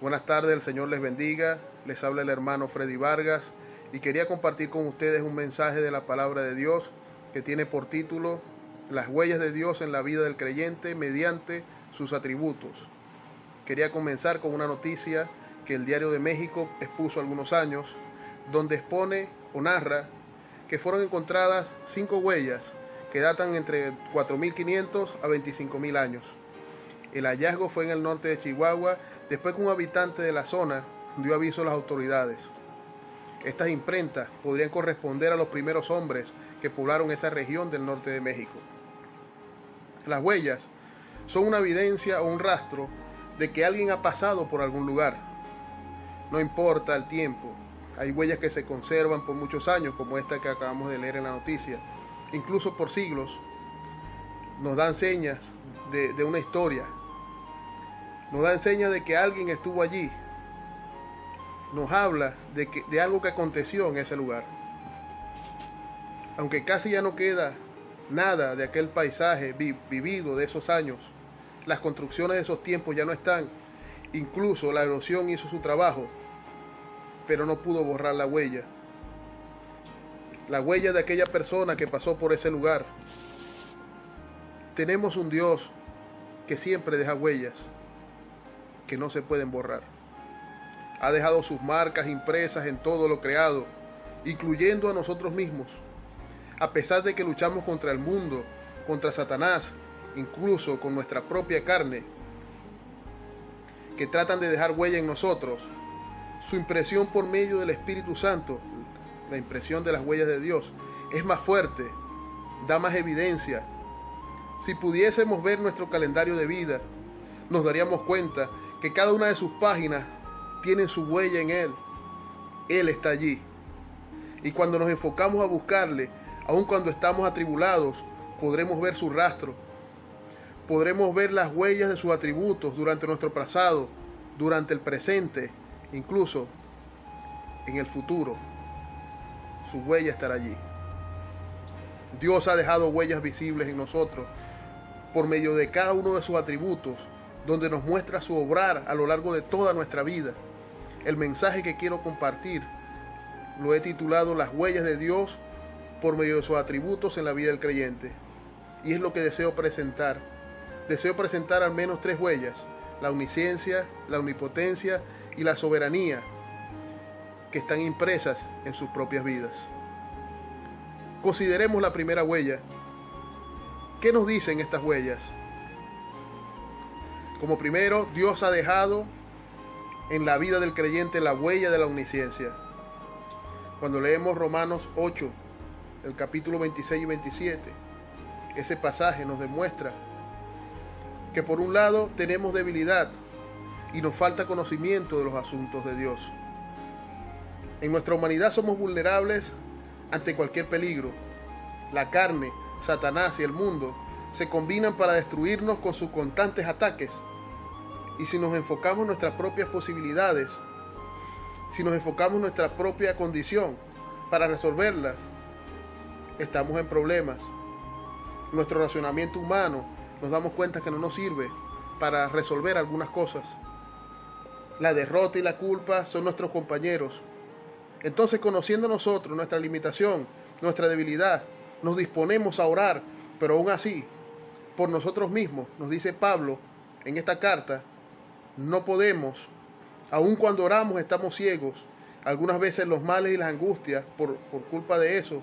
Buenas tardes, el Señor les bendiga. Les habla el hermano Freddy Vargas y quería compartir con ustedes un mensaje de la palabra de Dios que tiene por título Las huellas de Dios en la vida del creyente mediante sus atributos. Quería comenzar con una noticia que el Diario de México expuso algunos años, donde expone o narra que fueron encontradas 5 huellas que datan entre 4.500 a 25.000 años. El hallazgo fue en el norte de Chihuahua, después que un habitante de la zona dio aviso a las autoridades. Estas imprentas podrían corresponder a los primeros hombres que poblaron esa región del norte de México. Las huellas son una evidencia o un rastro de que alguien ha pasado por algún lugar. No importa el tiempo. Hay huellas que se conservan por muchos años, como esta que acabamos de leer en la noticia. Incluso por siglos nos dan señas de una historia. Nos dan señas de que alguien estuvo allí. Nos habla de algo que aconteció en ese lugar. Aunque casi ya no queda nada de aquel paisaje vivido de esos años, las construcciones de esos tiempos ya no están. Incluso la erosión hizo su trabajo, pero no pudo borrar la huella. La huella de aquella persona que pasó por ese lugar. Tenemos un Dios que siempre deja huellas que no se pueden borrar. Ha dejado sus marcas impresas en todo lo creado, incluyendo a nosotros mismos. A pesar de que luchamos contra el mundo, contra Satanás, incluso con nuestra propia carne, que tratan de dejar huella en nosotros, su impresión por medio del Espíritu Santo, la impresión de las huellas de Dios, es más fuerte, da más evidencia. Si pudiésemos ver nuestro calendario de vida, nos daríamos cuenta que cada una de sus páginas tiene su huella en Él. Él está allí. Y cuando nos enfocamos a buscarle, aun cuando estamos atribulados, podremos ver su rastro. Podremos ver las huellas de sus atributos durante nuestro pasado, durante el presente, incluso en el futuro. Su huella estará allí. Dios ha dejado huellas visibles en nosotros por medio de cada uno de sus atributos, donde nos muestra su obrar a lo largo de toda nuestra vida. El mensaje que quiero compartir lo he titulado Las huellas de Dios por medio de sus atributos en la vida del creyente. Y es lo que deseo presentar. Deseo presentar al menos 3 huellas: la omnisciencia, la omnipotencia y la soberanía, que están impresas en sus propias vidas. Consideremos la primera huella. ¿Qué nos dicen estas huellas? Como primero, Dios ha dejado en la vida del creyente la huella de la omnisciencia. Cuando leemos Romanos 8, el capítulo 26 y 27, ese pasaje nos demuestra que por un lado tenemos debilidad y nos falta conocimiento de los asuntos de Dios. En nuestra humanidad somos vulnerables ante cualquier peligro. La carne, Satanás y el mundo se combinan para destruirnos con sus constantes ataques. Y si nos enfocamos en nuestras propias posibilidades, si nos enfocamos en nuestra propia condición para resolverla, estamos en problemas. Nuestro razonamiento humano nos damos cuenta que no nos sirve para resolver algunas cosas. La derrota y la culpa son nuestros compañeros. Entonces, conociendo nosotros nuestra limitación, nuestra debilidad, nos disponemos a orar, pero aún así, por nosotros mismos, nos dice Pablo en esta carta, no podemos, aun cuando oramos estamos ciegos. Algunas veces los males y las angustias, por culpa de eso,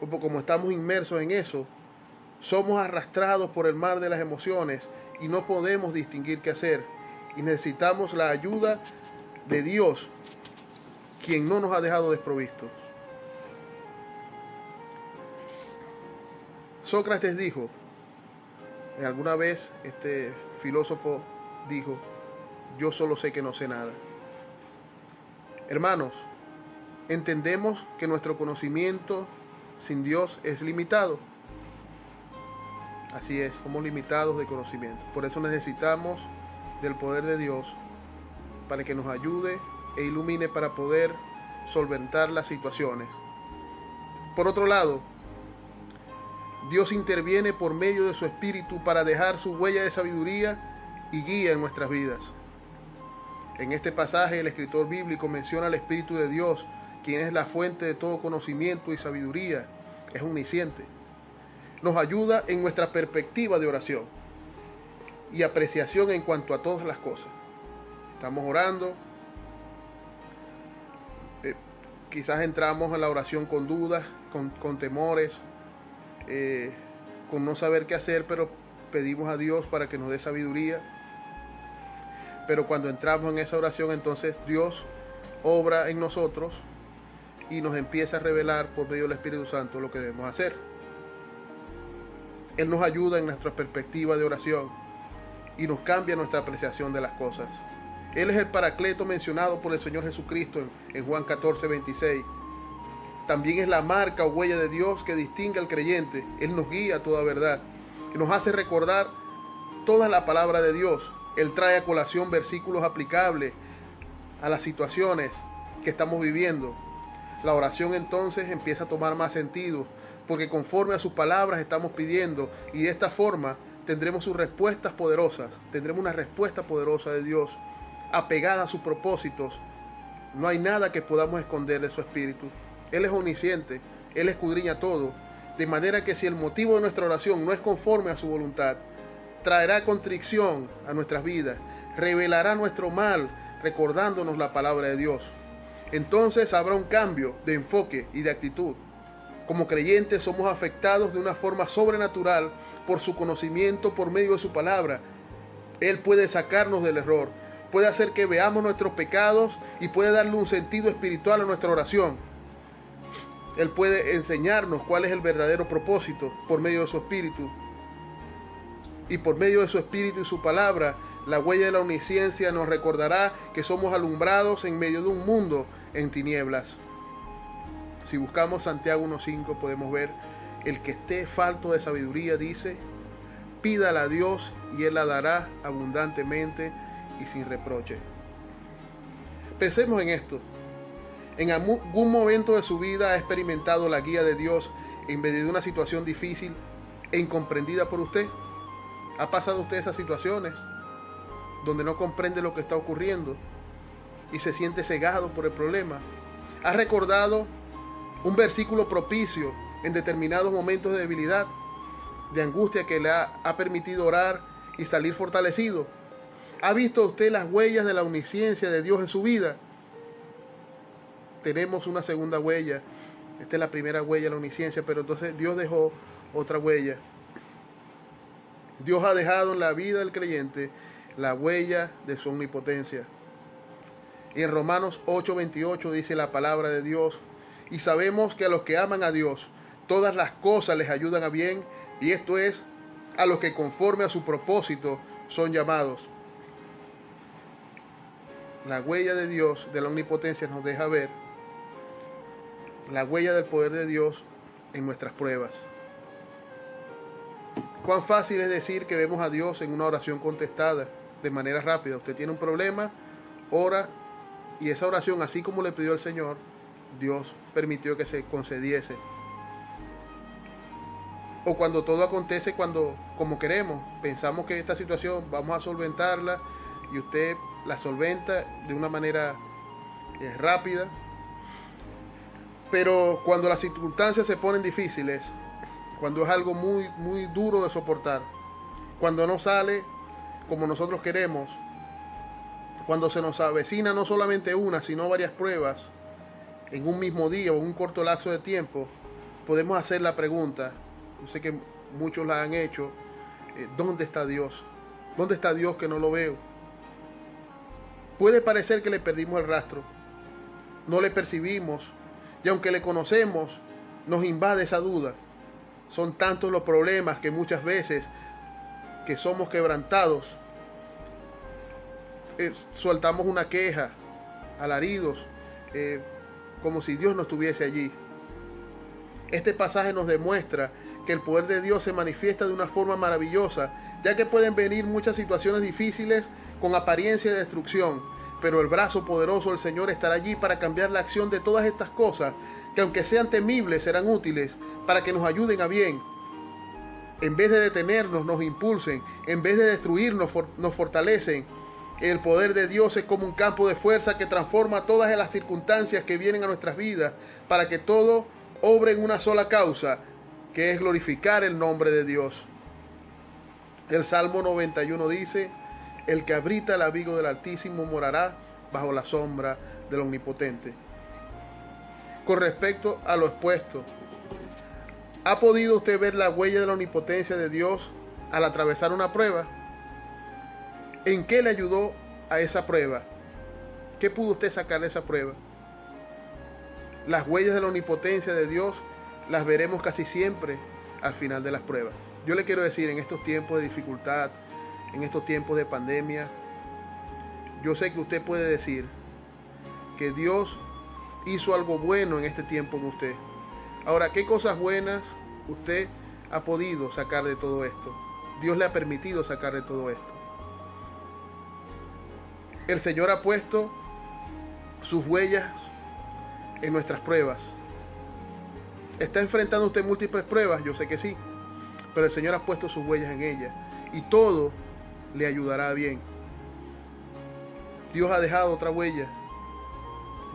o como estamos inmersos en eso, somos arrastrados por el mar de las emociones y no podemos distinguir qué hacer. Y necesitamos la ayuda de Dios, quien no nos ha dejado desprovistos. Sócrates dijo, alguna vez este filósofo dijo, yo solo sé que no sé nada. Hermanos, entendemos que nuestro conocimiento sin Dios es limitado. Así es, somos limitados de conocimiento. Por eso necesitamos del poder de Dios para que nos ayude e ilumine para poder solventar las situaciones. Por otro lado, Dios interviene por medio de su Espíritu para dejar su huella de sabiduría y guía en nuestras vidas. En este pasaje el escritor bíblico menciona al Espíritu de Dios, quien es la fuente de todo conocimiento y sabiduría, es omnisciente. Nos ayuda en nuestra perspectiva de oración y apreciación en cuanto a todas las cosas. Estamos orando, quizás entramos en la oración con dudas, con temores, con no saber qué hacer, pero pedimos a Dios para que nos dé sabiduría. Pero cuando entramos en esa oración, entonces Dios obra en nosotros y nos empieza a revelar por medio del Espíritu Santo lo que debemos hacer. Él nos ayuda en nuestra perspectiva de oración y nos cambia nuestra apreciación de las cosas. Él es el Paracleto mencionado por el Señor Jesucristo en Juan 14:26. También es la marca o huella de Dios que distingue al creyente. Él nos guía a toda verdad y nos hace recordar toda la palabra de Dios. Él trae a colación versículos aplicables a las situaciones que estamos viviendo. La oración entonces empieza a tomar más sentido, porque conforme a sus palabras estamos pidiendo, y de esta forma tendremos sus respuestas poderosas, tendremos una respuesta poderosa de Dios, apegada a sus propósitos. No hay nada que podamos esconder de su espíritu. Él es omnisciente, Él escudriña todo, de manera que si el motivo de nuestra oración no es conforme a su voluntad, traerá contrición a nuestras vidas, revelará nuestro mal, recordándonos la palabra de Dios. Entonces habrá un cambio de enfoque y de actitud. Como creyentes somos afectados de una forma sobrenatural por su conocimiento por medio de su palabra. Él puede sacarnos del error, puede hacer que veamos nuestros pecados y puede darle un sentido espiritual a nuestra oración. Él puede enseñarnos cuál es el verdadero propósito por medio de su espíritu. Y por medio de su espíritu y su palabra, la huella de la omnisciencia nos recordará que somos alumbrados en medio de un mundo en tinieblas. Si buscamos Santiago 1:5 podemos ver: el que esté falto de sabiduría, dice, pídala a Dios y Él la dará abundantemente y sin reproche. Pensemos en esto. ¿En algún momento de su vida ha experimentado la guía de Dios en medio de una situación difícil e incomprendida por usted? ¿Ha pasado usted esas situaciones donde no comprende lo que está ocurriendo y se siente cegado por el problema? ¿Ha recordado un versículo propicio en determinados momentos de debilidad, de angustia, que le ha permitido orar y salir fortalecido? ¿Ha visto usted las huellas de la omnisciencia de Dios en su vida? Tenemos una segunda huella. Esta es la primera huella de la omnisciencia, pero entonces Dios dejó otra huella. Dios ha dejado en la vida del creyente la huella de su omnipotencia. Y en Romanos 8:28 dice la palabra de Dios: y sabemos que a los que aman a Dios, todas las cosas les ayudan a bien, y esto es, a los que conforme a su propósito son llamados. La huella de Dios, de la omnipotencia, nos deja ver la huella del poder de Dios en nuestras pruebas. Cuán fácil es decir que vemos a Dios en una oración contestada de manera rápida. Usted tiene un problema, ora, y esa oración, así como le pidió el Señor, Dios permitió que se concediese. O cuando todo acontece como queremos, pensamos que esta situación vamos a solventarla y usted la solventa de una manera rápida. Pero cuando las circunstancias se ponen difíciles, cuando es algo muy, muy duro de soportar, cuando no sale como nosotros queremos, cuando se nos avecina no solamente una, sino varias pruebas en un mismo día o en un corto lapso de tiempo, podemos hacer la pregunta, yo sé que muchos la han hecho, ¿dónde está Dios? ¿Dónde está Dios que no lo veo? Puede parecer que le perdimos el rastro, no le percibimos, y aunque le conocemos, nos invade esa duda. Son tantos los problemas que muchas veces que somos quebrantados, soltamos una queja, alaridos, como si Dios no estuviese allí. Este pasaje nos demuestra que el poder de Dios se manifiesta de una forma maravillosa, ya que pueden venir muchas situaciones difíciles con apariencia de destrucción, pero el brazo poderoso del Señor estará allí para cambiar la acción de todas estas cosas, que aunque sean temibles, serán útiles para que nos ayuden a bien. En vez de detenernos, nos impulsen. En vez de destruirnos, nos fortalecen. El poder de Dios es como un campo de fuerza que transforma todas las circunstancias que vienen a nuestras vidas para que todo obre en una sola causa, que es glorificar el nombre de Dios. El Salmo 91 dice: el que habita el abrigo del Altísimo morará bajo la sombra del Omnipotente. Con respecto a lo expuesto, ¿ha podido usted ver la huella de la omnipotencia de Dios al atravesar una prueba? ¿En qué le ayudó a esa prueba? ¿Qué pudo usted sacar de esa prueba? Las huellas de la omnipotencia de Dios las veremos casi siempre al final de las pruebas. Yo le quiero decir, en estos tiempos de dificultad, en estos tiempos de pandemia, yo sé que usted puede decir que Dios hizo algo bueno en este tiempo con usted. Ahora, ¿qué cosas buenas usted ha podido sacar de todo esto? Dios le ha permitido sacar de todo esto. El Señor ha puesto sus huellas en nuestras pruebas. ¿Está enfrentando usted múltiples pruebas? Yo sé que sí, pero el Señor ha puesto sus huellas en ellas y todo le ayudará bien. Dios ha dejado otra huella.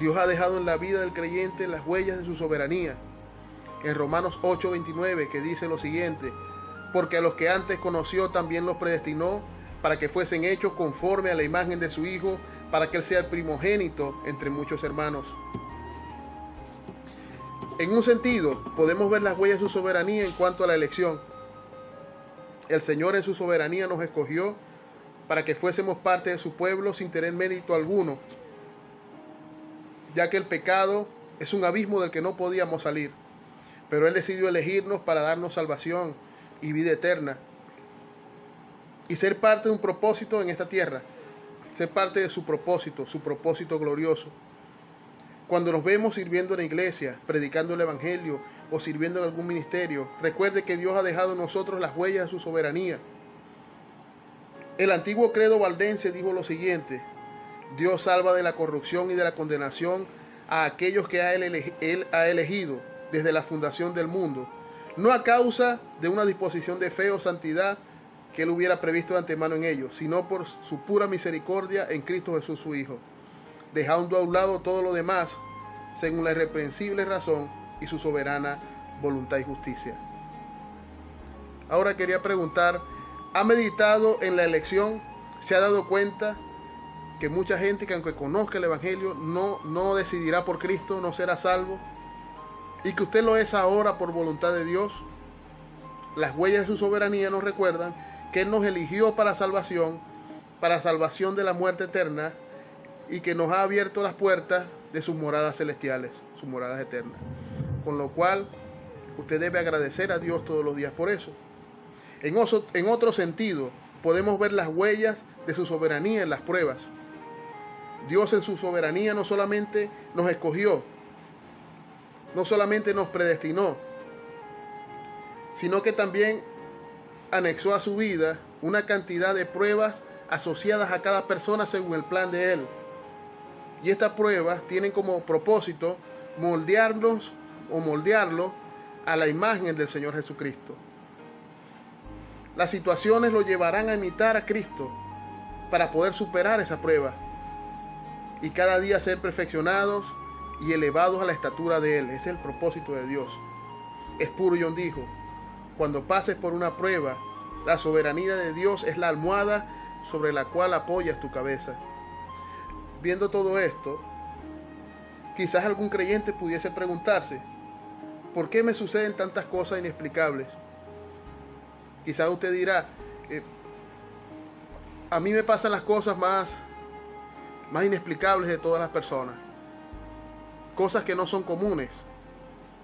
Dios ha dejado en la vida del creyente las huellas de su soberanía. En Romanos 8:29, que dice lo siguiente: porque a los que antes conoció también los predestinó para que fuesen hechos conforme a la imagen de su Hijo, para que Él sea el primogénito entre muchos hermanos. En un sentido, podemos ver las huellas de su soberanía en cuanto a la elección. El Señor en su soberanía nos escogió para que fuésemos parte de su pueblo sin tener mérito alguno, ya que el pecado es un abismo del que no podíamos salir. Pero Él decidió elegirnos para darnos salvación y vida eterna, y ser parte de un propósito en esta tierra, ser parte de su propósito glorioso. Cuando nos vemos sirviendo en la iglesia, predicando el evangelio o sirviendo en algún ministerio, recuerde que Dios ha dejado en nosotros las huellas de su soberanía. El antiguo credo valdense dijo lo siguiente: Dios salva de la corrupción y de la condenación a aquellos que Él ha elegido desde la fundación del mundo, no a causa de una disposición de fe o santidad que Él hubiera previsto de antemano en ellos, sino por su pura misericordia en Cristo Jesús su Hijo, dejando a un lado todo lo demás, según la irreprensible razón y su soberana voluntad y justicia. Ahora quería preguntar, ¿ha meditado en la elección? ¿Se ha dado cuenta que mucha gente que aunque conozca el evangelio no decidirá por Cristo, no será salvo? Y que usted lo es ahora por voluntad de Dios. Las huellas de su soberanía nos recuerdan que Él nos eligió para salvación de la muerte eterna, y que nos ha abierto las puertas de sus moradas celestiales, sus moradas eternas. Con lo cual, usted debe agradecer a Dios todos los días por eso. En otro sentido, podemos ver las huellas de su soberanía en las pruebas. Dios en su soberanía no solamente nos escogió, no solamente nos predestinó, sino que también anexó a su vida una cantidad de pruebas asociadas a cada persona según el plan de Él. Y estas pruebas tienen como propósito moldearnos o moldearlo a la imagen del Señor Jesucristo. Las situaciones lo llevarán a imitar a Cristo para poder superar esa prueba y cada día ser perfeccionados y elevados a la estatura de Él. Ese es el propósito de Dios. Spurgeon dijo: cuando pases por una prueba, la soberanía de Dios es la almohada sobre la cual apoyas tu cabeza. Viendo todo esto, quizás algún creyente pudiese preguntarse: ¿por qué me suceden tantas cosas inexplicables? Quizás usted dirá: a mí me pasan las cosas más inexplicables de todas las personas, cosas que no son comunes.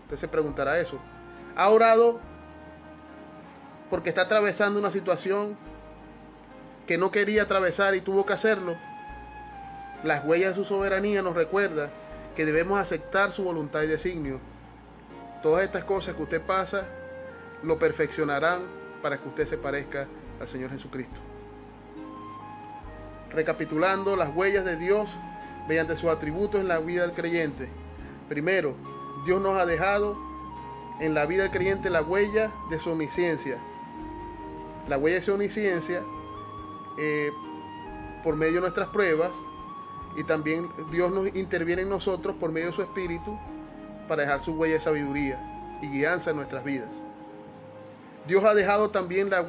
Usted se preguntará eso. ¿Ha orado porque está atravesando una situación que no quería atravesar y tuvo que hacerlo? Las huellas de su soberanía nos recuerdan que debemos aceptar su voluntad y designio. Todas estas cosas que usted pasa lo perfeccionarán para que usted se parezca al Señor Jesucristo. Recapitulando las huellas de Dios mediante sus atributos en la vida del creyente. Primero, Dios nos ha dejado en la vida del creyente la huella de su omnisciencia. La huella de su omnisciencia por medio de nuestras pruebas, y también Dios nos interviene en nosotros por medio de su Espíritu para dejar su huella de sabiduría y guianza en nuestras vidas. Dios ha dejado también la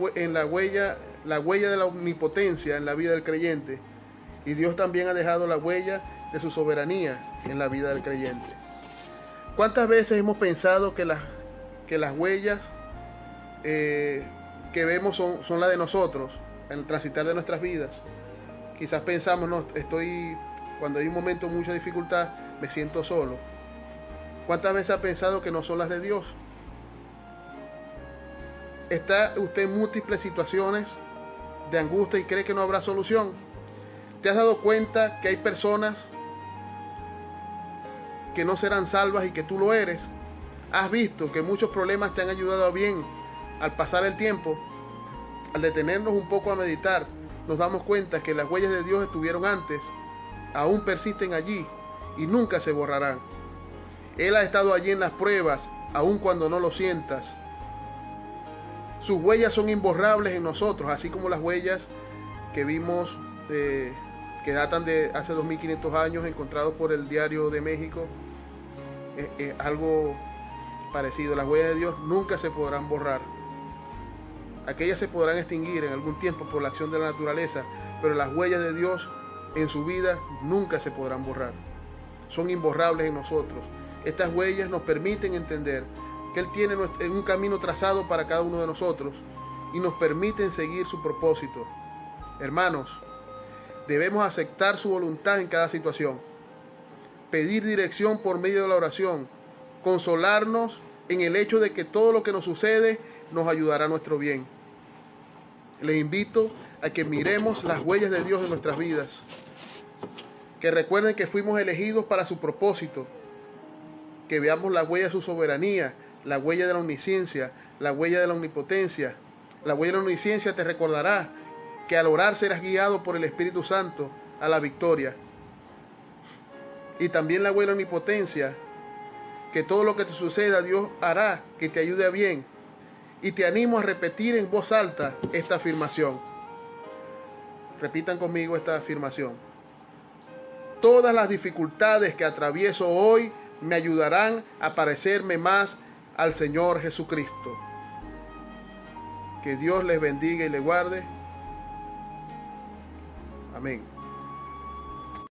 huella de la omnipotencia en la vida del creyente, y Dios también ha dejado la huella de su soberanía en la vida del creyente. ¿Cuántas veces hemos pensado que las huellas que vemos son las de nosotros en el transitar de nuestras vidas? Quizás pensamos, no, cuando hay un momento de mucha dificultad, me siento solo. ¿Cuántas veces ha pensado que no son las de Dios? ¿Está usted en múltiples situaciones de angustia y cree que no habrá solución? ¿Te has dado cuenta que hay personas que no serán salvas y que tú lo eres? ¿Has visto que muchos problemas te han ayudado a bien al pasar el tiempo? Al detenernos un poco a meditar, nos damos cuenta que las huellas de Dios estuvieron antes, aún persisten allí y nunca se borrarán. Él ha estado allí en las pruebas, aun cuando no lo sientas. Sus huellas son imborrables en nosotros, así como las huellas que vimos que datan de hace 2500 años, encontrados por el Diario de México. Algo parecido. Las huellas de Dios nunca se podrán borrar. Aquellas se podrán extinguir en algún tiempo por la acción de la naturaleza, pero las huellas de Dios en su vida nunca se podrán borrar. Son imborrables en nosotros. Estas huellas nos permiten entender que Él tiene un camino trazado para cada uno de nosotros y nos permiten seguir su propósito. Hermanos, debemos aceptar su voluntad en cada situación, pedir dirección por medio de la oración, consolarnos en el hecho de que todo lo que nos sucede nos ayudará a nuestro bien. Les invito a que miremos las huellas de Dios en nuestras vidas, que recuerden que fuimos elegidos para su propósito, que veamos la huella de su soberanía, la huella de la omnisciencia, la huella de la omnipotencia. La huella de la omnisciencia te recordará que al orar serás guiado por el Espíritu Santo a la victoria. Y también la huella de la omnipotencia, que todo lo que te suceda Dios hará que te ayude a bien. Y te animo a repetir en voz alta esta afirmación. Repitan conmigo esta afirmación. Todas las dificultades que atravieso hoy me ayudarán a parecerme más al Señor Jesucristo. Que Dios les bendiga y les guarde. Amén.